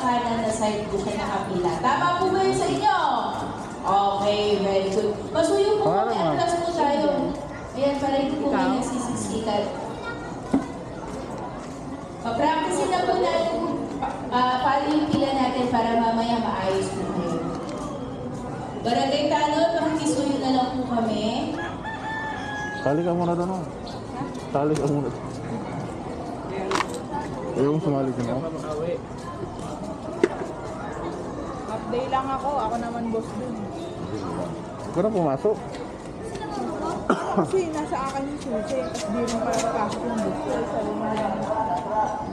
kanan na side po siya nakapila. Tama po ba yun sa inyo? Okay, very good. Pasuyo po kami, atlas po tayo. Ayan, para hindi po may nagsisiksikan. Papracticein na po natin paano yung pila natin para mamaya maayos po kayo. Barangay Tanod, pakikisuyo na lang po kami. Tali ka muna doon. Tali ka muna. Ayaw mo sumali ka na. Upday lang ako. Ako naman boss dun. Huwag ka na pumasok. Kasi nasa akin yung susi. Tapos di mo para papasok yung boss. Sabi mo lang.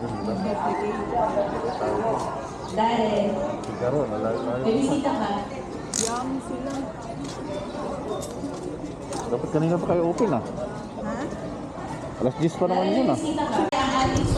Mag-duplicate. Dahil, Sigaro, may bisita ka. Yummy sila. dapat kanina pa kayo open ah. Ha? Alas 10 pa naman Dahil yun may ah. bisita ka. Ang ating